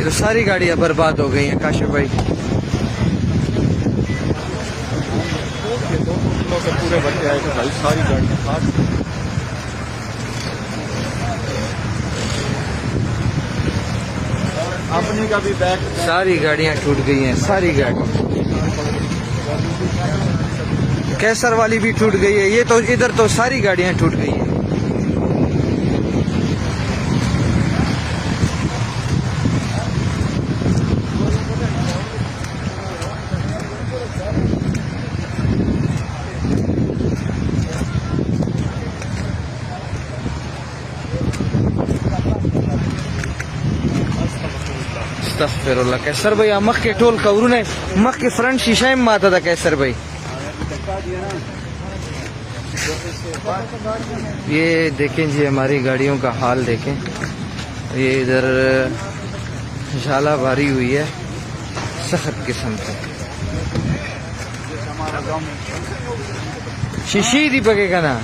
तो सारी गाड़ियां बर्बाद हो गई हैं काशिफ भाई। पूरे बच्चे आए थे भाई, सारी गाड़ियां अपनी का भी बैग, सारी गाड़ियां टूट गई हैं, सारी गाड़ी। कैसर वाली भी टूट गई है। ये तो इधर तो सारी गाड़ियां टूट गई हैं। अस्तगफिरुल्लाह। कैसर भाई मख के टोल कवरू ने मख के फ्रंट शीशा में माता था कैसर भाई। ये देखें जी हमारी गाड़ियों का हाल देखें। ये इधर झाला भारी हुई है सख्त किस्म से। शीशी दी पकेगा ना।